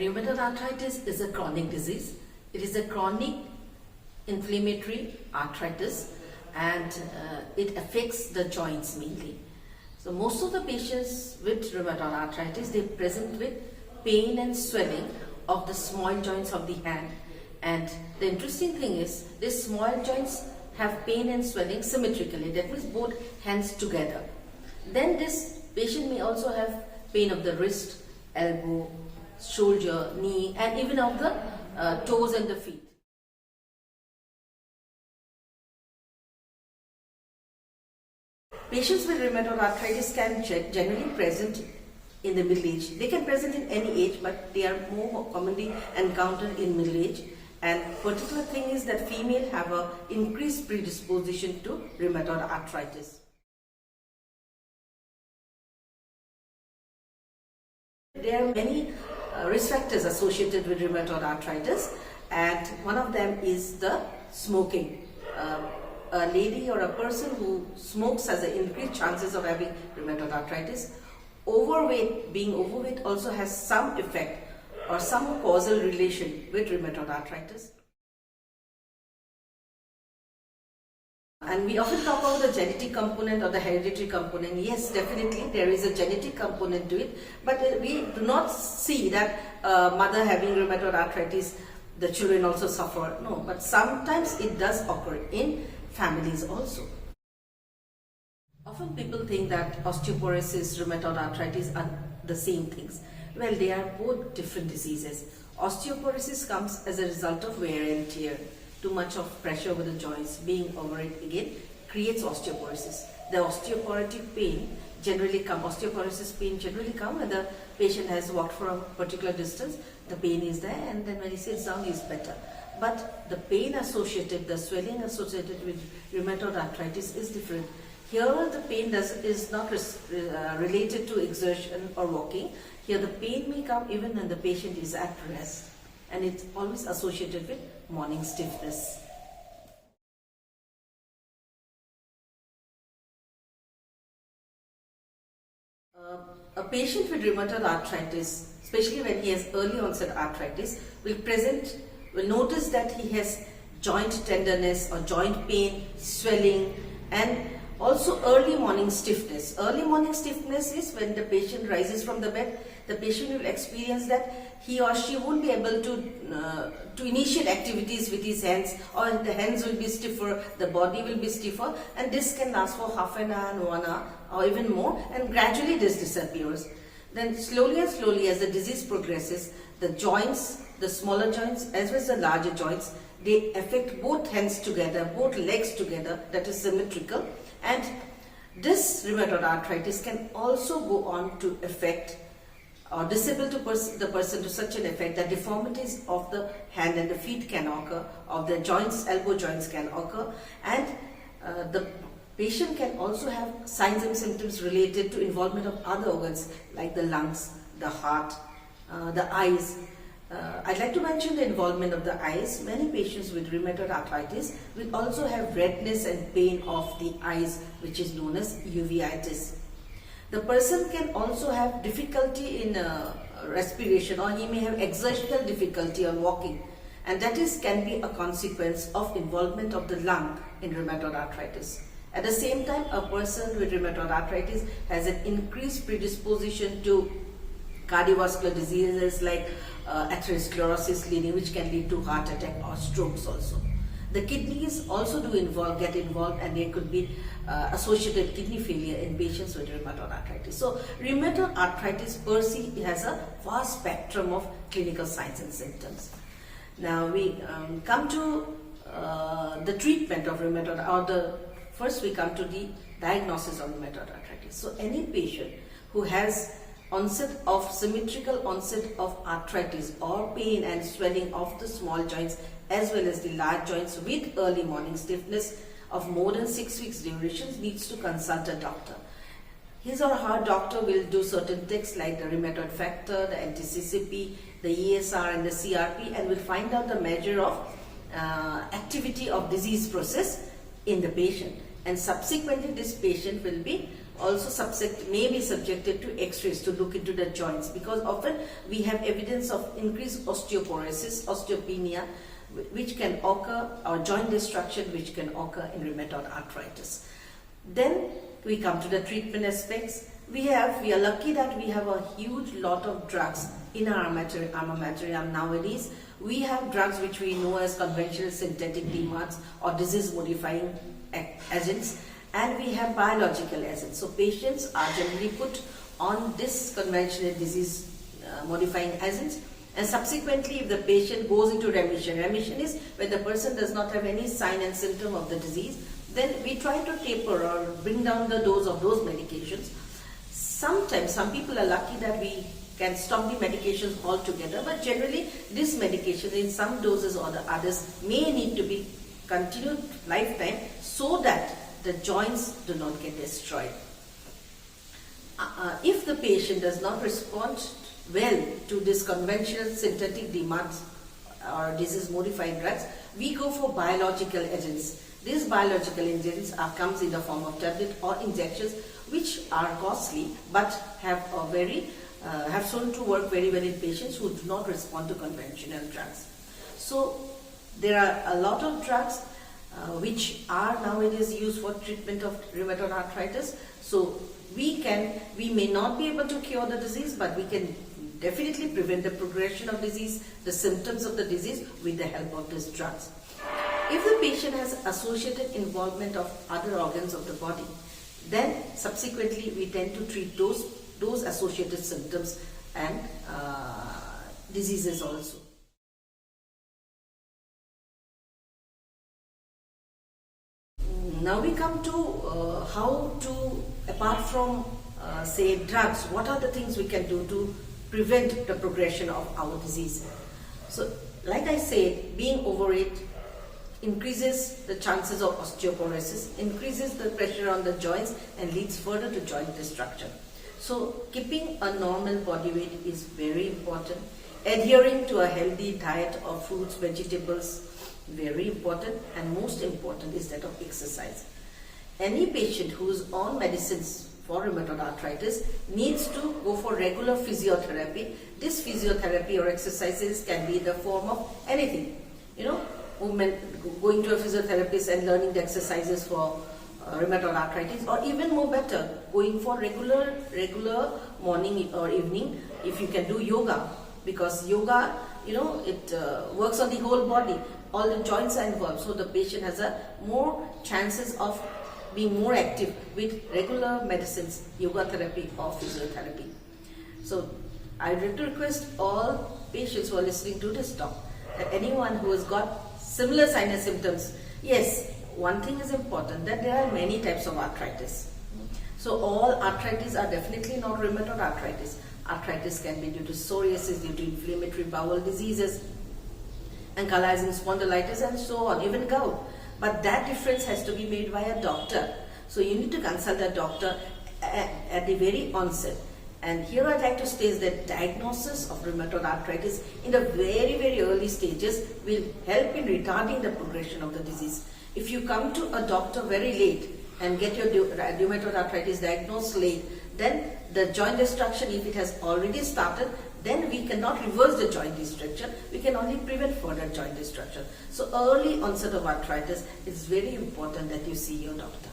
Rheumatoid arthritis is a chronic disease. It is a chronic inflammatory arthritis, and it affects the joints mainly. So most of the patients with rheumatoid arthritis, they present with pain and swelling of the small joints of the hand. And the interesting thing is, these small joints have pain and swelling symmetrically, that means both hands together. Then this patient may also have pain of the wrist, elbow, shoulder, knee, and even of the toes and the feet. Patients with rheumatoid arthritis can generally present in the middle age. They can present in any age, but they are more commonly encountered in middle age. And particular thing is that female have a increased predisposition to rheumatoid arthritis. There are many risk factors associated with rheumatoid arthritis, and one of them is the smoking. A lady or a person who smokes has an increased chances of having rheumatoid arthritis. Being overweight also has some effect or some causal relation with rheumatoid arthritis. And we often talk about the genetic component or the hereditary component. Yes, definitely there is a genetic component to it, but we do not see that mother having rheumatoid arthritis, the children also suffer. No, but sometimes it does occur in families also. Often people think that osteoporosis, rheumatoid arthritis are the same things. Well, they are both different diseases. Osteoporosis comes as a result of wear and tear. Too much of pressure over the joints, being over it again, creates osteoporosis. The osteoporosis pain generally comes when the patient has walked for a particular distance, the pain is there, and then when he sits down, he is better. But the pain associated, the swelling associated with rheumatoid arthritis is different. Here the pain is not related to exertion or walking. Here the pain may come even when the patient is at rest, and it's always associated with morning stiffness. A patient with rheumatoid arthritis, especially when he has early onset arthritis, will notice that he has joint tenderness or joint pain, swelling, and also early morning stiffness. Early morning stiffness is when the patient rises from the bed, the patient will experience that he or she won't be able to initiate activities with his hands, or the hands will be stiffer, the body will be stiffer, and this can last for half an hour, 1 hour, or even more, and gradually this disappears. Then slowly and slowly, as the disease progresses, the joints, the smaller joints as well as the larger joints, they affect both hands together, both legs together, that is symmetrical. And this rheumatoid arthritis can also go on to affect or disable the person to such an effect that deformities of the hand and the feet can occur, of the joints, elbow joints can occur, and the patient can also have signs and symptoms related to involvement of other organs like the lungs, the heart, the eyes. I'd like to mention the involvement of the eyes. Many patients with rheumatoid arthritis will also have redness and pain of the eyes, which is known as uveitis. The person can also have difficulty in respiration, or he may have exertional difficulty on walking, and that can be a consequence of involvement of the lung in rheumatoid arthritis. At the same time, a person with rheumatoid arthritis has an increased predisposition to cardiovascular diseases like atherosclerosis, which can lead to heart attack or strokes also. The kidneys also get involved, and there could be associated kidney failure in patients with rheumatoid arthritis. So rheumatoid arthritis per se has a vast spectrum of clinical signs and symptoms. Now we come to the treatment of rheumatoid, first we come to the diagnosis of rheumatoid arthritis. So any patient who has symmetrical onset of arthritis or pain and swelling of the small joints as well as the large joints with early morning stiffness of more than 6 weeks duration needs to consult a doctor. His or her doctor will do certain tests like the rheumatoid factor, the anti-CCP, the ESR and the CRP, and will find out the measure of activity of disease process in the patient. And subsequently this patient will be also may be subjected to x-rays to look into the joints, because often we have evidence of increased osteoporosis, osteopenia, which can occur, or joint destruction which can occur in rheumatoid arthritis. Then we come to the treatment aspects. We are lucky that we have a huge lot of drugs in our armamentarium nowadays. We have drugs which we know as conventional synthetic DMARDs or disease modifying agents, and we have biological agents. So patients are generally put on this conventional disease modifying agents, and subsequently if the patient goes into remission is when the person does not have any sign and symptom of the disease, then we try to taper or bring down the dose of those medications. Sometimes some people are lucky that we can stop the medications altogether, but generally this medication in some doses or the others may need to be continued lifetime so that the joints do not get destroyed. If the patient does not respond well to this conventional synthetic DMARDs or disease modifying drugs, we go for biological agents. These biological agents comes in the form of tablet or injections, which are costly but have shown to work very well in patients who do not respond to conventional drugs. So there are a lot of drugs which are nowadays used for treatment of rheumatoid arthritis. So we may not be able to cure the disease, but we can definitely prevent the progression of disease, the symptoms of the disease, with the help of these drugs. If the patient has associated involvement of other organs of the body, then subsequently we tend to treat those associated symptoms and diseases also. Now we come to how to, apart from say drugs, what are the things we can do to prevent the progression of our disease. So like I said, being overweight increases the chances of osteoporosis, increases the pressure on the joints and leads further to joint destruction. So keeping a normal body weight is very important. Adhering to a healthy diet of fruits, vegetables, very important, and most important is that of exercise. Any patient who is on medicines for rheumatoid arthritis needs to go for regular physiotherapy. This physiotherapy or exercises can be in the form of anything, going to a physiotherapist and learning the exercises for rheumatoid arthritis, or even more better, going for regular morning or evening, if you can do yoga, because yoga, it works on the whole body, all the joints are involved, so the patient has more chances of being more active with regular medicines, yoga therapy or physiotherapy. So I would like to request all patients who are listening to this talk, that anyone who has got similar signs and symptoms, yes, one thing is important, that there are many types of arthritis. So all arthritis are definitely not rheumatoid arthritis. Arthritis can be due to psoriasis, due to inflammatory bowel diseases, ankylosing spondylitis and so on, even gout. But that difference has to be made by a doctor. So you need to consult a doctor at the very onset. And here I'd like to state that diagnosis of rheumatoid arthritis in the very, very early stages will help in retarding the progression of the disease. If you come to a doctor very late and get your rheumatoid arthritis diagnosed late, then the joint destruction, if it has already started, then we cannot reverse the joint destruction. We can only prevent further joint destruction. So early onset of arthritis, it's very important that you see your doctor.